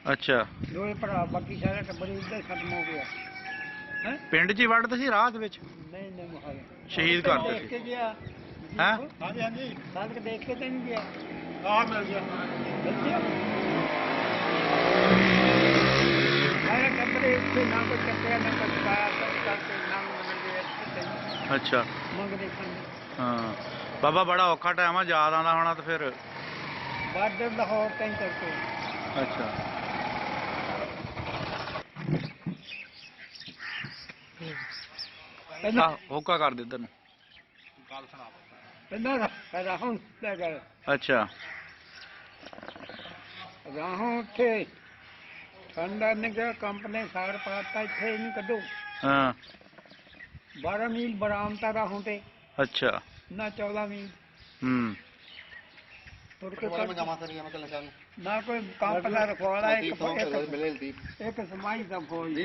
ਅੱਛਾ ਦੋਏ ਭਰਾ ਬਾਕੀ ਸਾਰਾ ਟੱਬਰ ਇੱਧਰ ਖਤਮ ਹੋ ਗਿਆ ਹੈ। ਪਿੰਡ 'ਚ ਹੀ ਵੱਢਦੇ ਸੀ ਰਾਹ ਦੇ ਵਿੱਚ ਨਹੀਂ ਨਹੀਂ ਮਹਾਲ ਸ਼ਹੀਦ ਕਰਦੇ ਦੇਖ ਕੇ ਸੀ ਗਿਆ ਹੈਂ? ਹਾਂਜੀ ਹਾਂਜੀ ਸਾਦਕ ਦੇਖ ਕੇ ਤਾਂ ਨਹੀਂ ਗਿਆ ਆ ਮਿਲ ਗਿਆ ਸਾਰਾ ਟੱਬਰ ਇੱਥੇ ਨਾ ਕੋਈ ਚੱਕਿਆ ਨਾ ਕੋਈ ਪਾਇਆ ਸਭ ਕਰਕੇ ਨਾ ਮੰਗਦੇ ਇੱਥੇ ਅੱਛਾ ਮੰਗਦੇ ਸਨ। ਹਾਂ ਬਾਬਾ ਬੜਾ ਔਖਾ ਟਾਈਮ ਆ ਯਾਦ ਆਉਂਦਾ ਹੋਣਾ ਤੇ ਫਿਰ ਬਾਰਡਰ ਲਾਹੌਰ ਤਾਈਂ ਕਰਕੇ ਅੱਛਾ ਪਹਿਲਾਂ ਹੋਕਾ ਕਰ ਦੇ ਇੱਧਰ ਨੂੰ ਗੱਲ ਸੁਣਾ ਪਹਿਲਾਂ ਰਾਹੋਂ ਦਾ ਗਏ ਅੱਛਾ ਰਾਹੋਂ ਉੱਥੇ ਠੰਡਾ ਨੇ ਕਿਹਾ ਕੰਪਨੀ ਸਾਰ ਪਾਤਾ ਇੱਥੇ ਇਹਨੂੰ ਕੱਢੋ ਹਾਂ 12 ਮੀਲ ਬਰਾਮਤਾ ਰਾਹੋਂ ਤੇ ਅੱਛਾ ਨਾ 14 ਮੀਲ ਹੂੰ ਤੁਰ ਕੇ ਨਾ ਕੋਈ ਕੰਪ ਦਾ ਰਖਵਾਲਾ ਇੱਕ ਸਮਾਈ ਦਾ ਫੌਜ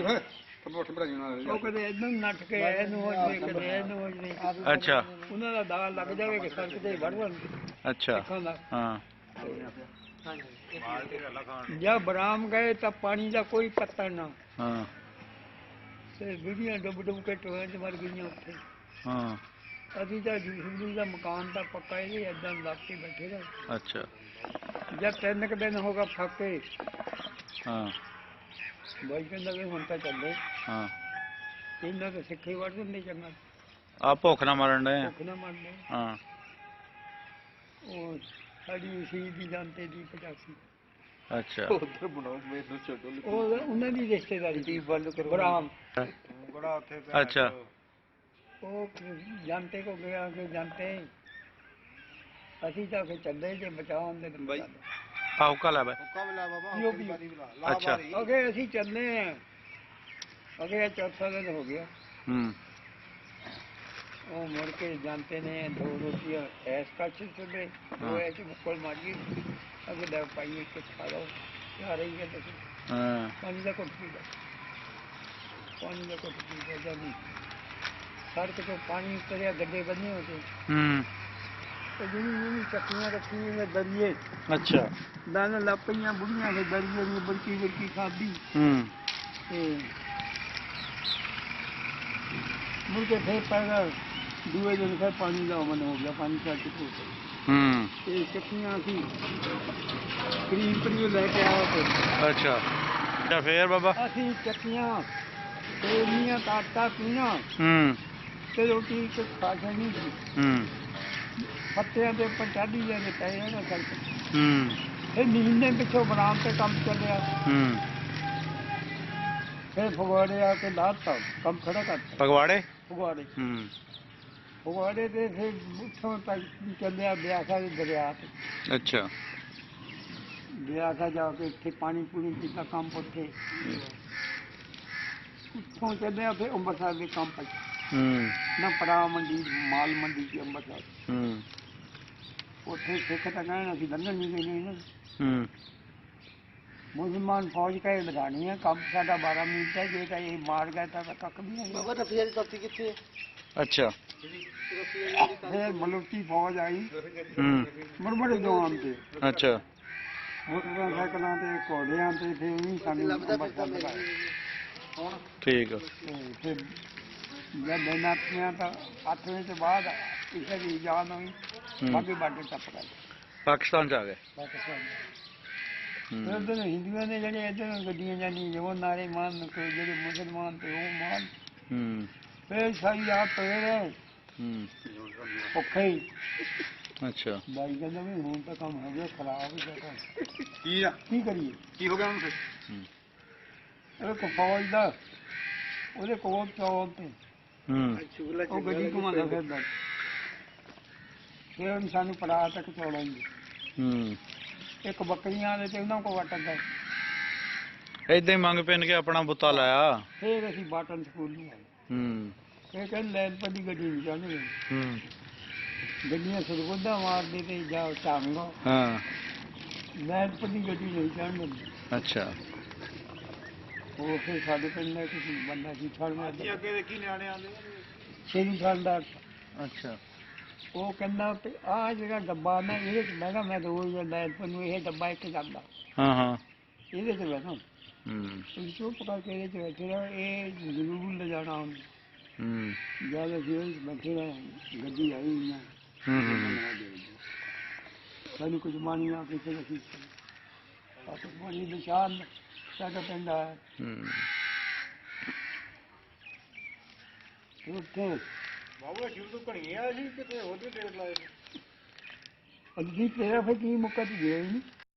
ਉਹ ਕਦੇ ਇਹਨੂੰ ਨੱਠ ਕੇ ਇਹਨੂੰ ਹੋ ਜਵੇ ਕਦੇ ਇਹਨੂੰ ਹੋ ਜਵੇ ਅੱਛਾ ਉਹਨਾਂ ਦਾ ਦਾਲ ਲੱਗ ਜਾਵੇ ਕਿ ਸੜਕ ਤੇ ਵੜ ਵੜ ਅੱਛਾ ਸਿੱਖਾਂ ਦਾ ਹਾਂ ਜਦ ਬਰਾਮ ਗਏ ਤਾਂ ਪਾਣੀ ਦਾ ਕੋਈ ਪੱਤਾ ਨਾ ਹਾਂ ਤੇ ਬੀਬੀਆਂ ਡੁੱਬ ਡੁੱਬ ਕੇ ਟੋਇਆਂ 'ਚ ਮਰ ਗਈਆਂ ਉੱਥੇ ਹਾਂ ਅਸੀਂ ਤਾਂ ਹਿੰਦੂ ਦਾ ਮਕਾਨ ਤਾਂ ਪੱਕਾ ਇਹ ਏਦਾਂ ਲੱਗ ਕੇ ਬੈਠੇ ਰਹੇ ਅੱਛਾ ਜਦ 3 ਕੁ ਦਿਨ ਹੋ ਗਏ ਫੱਕੇ ਹਾਂ ਬਾਈ ਕਹਿੰਦਾ ਵੀ ਹੁਣ ਤਾਂ ਚੱਲੇ ਹਾਂ ਇਹਨਾਂ ਤਾਂ ਸਿੱਖੇ ਵੜ ਦਿੰਦੇ ਚੰਗਾ ਆ ਭੁੱਖ ਨਾ ਮਰਨ ਡਏ ਆ ਭੁੱਖ ਨਾ ਮੰਨਦੇ ਹਾਂ ਉਹ ਸਾਡੀ ਸ਼ਹੀਦ ਦੀ ਜਾਂਤੇ ਦੀ 85 ਅੱਛਾ ਉਹ ਉਹਨਾਂ ਦੀ ਰਿਸ਼ਤੇਦਾਰੀ ਦੀ ਬਰਾਮ ਬੜਾ ਉੱਥੇ ਅੱਛਾ ਉਹ ਜਾਂਤੇ ਕੋ ਗਿਆ ਕਿ ਜਾਂਤੇ ਅਸੀਂ ਤਾਂ ਫਿਰ ਚੱਲੇ ਜੇ ਬਚਾਉਣ ਦੇ ਬਾਈ। ਆ ਹੋਕਾ ਲੈ ਬਈ ਹੁੱਕਾ ਵੀ ਲਾ ਬਾਬਾ ਪੀਓ, ਪੀਓ। ਅੱਛਾ। ਅਗੇ ਅਸੀਂ ਚੱਲੇ ਆ ਅਗੇ ਚੌਥਾ ਦਿਨ ਹੋ ਗਿਆ ਹੂੰ ਉਹ ਮੁੜ ਕੇ ਜਾਂਤੇ ਨੇ 2 ਰੋਟੀਆਂ ਐਸ ਕੱਚ ਸੁਦੇ ਉਹ ਐਸ ਮੁੱਕਲ ਮਾਰੀ ਅਗੇ ਦਾ ਪਾਈਏ ਕਿ ਖਾ ਲਓ ਆ ਰਹੀ ਹੈ ਤੁਸੀਂ ਹਾਂ ਪਾਣੀ ਦਾ ਘੁੱਟ ਪੀਦਾ ਪਾਣੀ ਦਾ ਘੁੱਟ ਪੀਦਾ ਜਾਨੀ ਸੜਕ ਤੋਂ ਪਾਣੀ ਉਤਰਿਆ ਗੱਡੇ ਬੰਨੇ ਹੋਤੇ ਹੂੰ ਤੇ ਜਿਹਨੂੰ ਚੱਕੀਆਂ ਰੱਖੀਆਂ ਨੇ ਦਰੀਏ ਅੱਛਾ ਦਾਣਾ ਲੱਪੀਆਂ ਬੁੜੀਆਂ ਦੇ ਦਰੀਏ ਦੀ ਬੜਕੀ ਬੜਕੀ ਖਾਦੀ ਹੂੰ ਤੇ ਮੁੜ ਕੇ ਫੇਰ ਪੈਗਾ ਦੂਏ ਦਿਨ ਫਿਰ ਪਾਣੀ ਦਾ ਅਮਨ ਹੋ ਗਿਆ ਪਾਣੀ ਛੱਡ ਕੇ ਹੂੰ ਤੇ ਚੱਕੀਆਂ ਸੀ ਕਰੀਬ ਲੈ ਕੇ ਆਇਆ ਤੇ ਅੱਛਾ ਤਾਂ ਫੇਰ ਬਾਬਾ ਅਸੀਂ ਚੱਕੀਆਂ ਤੇ ਨੀਆਂ ਆਟਾ ਪੀਣਾ ਹੂੰ ਤੇ ਰੋਟੀ ਇੱਕ ਖਾ ਜਾਣੀ ਸੀ ਹੂੰ ਪੱਤਿਆਂ ਦੇ ਉੱਪਰ ਚਾਢੀ ਜਾਂਦੇ ਪਏ ਨਾ ਸੜਕ ਹੂੰ ਇਹ ਨੀਂਦ ਦੇ ਪਿੱਛੋਂ ਬਰਾਮ ਤੇ ਕੰਮ ਚੱਲਿਆ ਹੂੰ ਫਿਰ ਫਗਵਾੜੇ ਆ ਕੇ ਲਾਤਾ ਕੰਮ ਖੜਾ ਕਰਤਾ ਫਗਵਾੜੇ ਫਗਵਾੜੇ ਹੂੰ ਫਗਵਾੜੇ ਤੇ ਫਿਰ ਉੱਥੋਂ ਤੱਕ ਚੱਲਿਆ ਬਿਆਸਾ ਦੇ ਦਰਿਆ ਤੇ ਅੱਛਾ ਬਿਆਸਾ ਜਾ ਕੇ ਇੱਥੇ ਪਾਣੀ ਪੂਣੀ ਪੀਤਾ ਕੰਮ ਉੱਥੇ ਉੱਥੋਂ ਚੱਲਿਆ ਫਿਰ ਅੰਮ੍ਰਿਤਸਰ ਦੇ ਕੰਮ ਪਾ ਹੂੰ ਨਾ ਪਰਾ ਮੰਡੀ ਮਾਲ ਮੰਡੀ ਚ ਅੰਮ੍ਰਿਤਸਰ ਹੂੰ ਉੱਥੇ ਸਿੱਖ ਤਾਂ ਕਹਿਣ ਅਸੀਂ ਲੰਘਣ ਨਹੀਂ ਗਏ ਨਾ ਹੂੰ ਮੁਸਲਮਾਨ ਫੌਜ ਕਹੇ ਲਗਾਣੀ ਹੈ ਕੰਮ ਸਾਡਾ 12 ਮਿੰਟ ਹੈ ਜੇ ਤਾਂ ਇਹ ਮਾਰ ਗਿਆ ਤਾਂ ਕੱਖ ਵੀ ਨਹੀਂ ਬਾਬਾ ਤਾਂ ਫੇਰ ਧਰਤੀ ਕਿੱਥੇ ਅੱਛਾ ਫਿਰ ਮਲੂਕੀ ਫੌਜ ਆਈ ਹੂੰ ਬੜੇ ਜਵਾਨ ਤੇ ਅੱਛਾ ਮੋਟਰਸਾਈਕਲਾਂ ਤੇ ਘੋੜਿਆਂ ਤੇ ਫਿਰ ਵੀ ਸਾਨੂੰ ਅੰਮ੍ਰਿਤਸਰ ਲਗਾਇਆ ਠੀਕ ਆ ਤੇ ਫਿਰ ਜਦ ਨਾਤੀਆਂ ਤਾਂ 8 ਵਜੇ ਤੋਂ ਬਾਅਦ ਕਿਸੇ ਦੀ ਜਾਨ ਹੋਈ ਬਾਕੀ ਬਾਰਡਰ ਟੱਪ ਗਏ ਪਾਕਿਸਤਾਨ ਚ ਆ ਗਏ ਪਾਕਿਸਤਾਨ ਹੂੰ ਉਧਰ ਹਿੰਦੂਆਂ ਦੇ ਜਿਹੜੇ ਇੱਧਰ ਗੱਡੀਆਂ ਜਾਂਦੀਆਂ ਉਹ ਨਾਰੇ ਮਾਰਨ ਕੋਈ ਜਿਹੜੇ ਮੁਸਲਮਾਨ ਤੇ ਉਹ ਮਾਰਨ ਹੂੰ ਫਿਰ ਸਾਰੀ ਰਾਤ ਪਏ ਰਹੇ ਹੂੰ ਭੁੱਖੇ ਹੀ ਅੱਛਾ ਬਾਈ ਕਹਿੰਦਾ ਵੀ ਹੁਣ ਤਾਂ ਕੰਮ ਹੋ ਗਿਆ ਖਰਾਬ ਹੋ ਗਿਆ ਕੀ ਆ ਕੀ ਕਰੀਏ ਕੀ ਹੋ ਗਿਆ ਉਹਨੂੰ ਫਿਰ ਹੂੰ ਇਹ ਕੋ ਫੌਜ ਦਾ ਉਹਦੇ ਕੋਲ ਚੌਲ ਤੇ ਹੂੰ ਉਹ ਗੱਡੀ ਘੁਮਾਉਂਦਾ ਫਿਰਦਾ ਫਿਰ ਉਹਨੇ ਸਾਨੂੰ ਪੜਾ ਤੱਕ ਚੌਲਾਂ ਦੀ ਹੂੰ ਇੱਕ ਬੱਕਰੀਆਂ ਦੇ ਤੇ ਉਹਨਾਂ ਕੋ ਵਟਦਾ ਏਦਾਂ ਹੀ ਮੰਗ ਪਿੰਨ ਕੇ ਆਪਣਾ ਬੁੱਤਾ ਲਾਇਆ ਫਿਰ ਅਸੀਂ ਬਾਟਨ ਸਕੂਲ ਨੂੰ ਆਏ ਹੂੰ ਇਹ ਕਹਿੰਦੇ ਲੈਣ ਪੱਡੀ ਗੱਡੀ ਨਹੀਂ ਚਾਹੁੰਦੇ ਹੂੰ ਗੱਡੀਆਂ ਸਰਗੋਦਾ ਮਾਰਦੇ ਤੇ ਜਾ ਚਾਂਗਾ ਹਾਂ ਲੈਣ ਪੱਡੀ ਗੱਡੀ ਨਹੀਂ ਚਾਹੁੰਦੇ ਅੱਛਾ ਉਹ ਫਿਰ ਸਾਡੇ ਪਿੰਡ ਦਾ ਕਿਸੇ ਬੰਦਾ ਸੀ ਫੜਨਾ ਅੱਗੇ ਦੇ ਕੀ ਨਿਆਣੇ ਆਉਂਦੇ ਸ਼ੇਰੀ ਖਾਨਦਾਰ ਅੱਛਾ ਉਹ ਕਹਿੰਦਾ ਵੀ ਆਹ ਜਿਹੜਾ ਡੱਬਾ ਨਾ ਇਹਦੇ ਚ ਮੈਂ ਕਿਹਾ ਮੈਂ ਰੋਜ਼ ਲੈਣ ਨੂੰ ਇਹ ਡੱਬਾ ਇੱਕ ਜਾਂਦਾ ਹਾਂ ਹਾਂ ਇਹਦੇ ਤੇ ਬੈਠਾ ਹੂੰ ਚੁੱਪ ਕਰਕੇ ਇਹਦੇ ਚ ਬੈਠੇ ਰਹੋ, ਇਹ ਜ਼ਰੂਰ ਲੈ ਜਾਣਾ ਉਹਨੂੰ। ਹੂੰ ਜਦ ਅਸੀਂ ਉਹਦੇ 'ਚ ਬੈਠੇ ਰਹੇ, ਗੱਡੀ ਆਈ ਨਾ ਸਾਨੂੰ ਕੁਝ ਮਾਨੀ ਨਾ ਕਿਸੇ ਦਾ ਕਿਸੇ ਮਾਨੀ ਨਿਸ਼ਾਨ ਸਾਡਾ ਪਿੰਡ ਆਇਆ ਹੂੰ ਉੱਥੇ ਬਾਬੂ ਸ਼ੁਰੂ ਤੋਂ ਘਣੀਏ ਆਇਆ ਸੀ ਕਿਤੇ ਹੋਰ ਵੀ ਡੇਟ ਲਾਏ ਅਸੀਂ ਤੇਰਾ ਫਿਰ ਕੀ ਮੁੱਕਾ ਤੇ ਗਿਆ ਹੀ ਨਹੀਂ।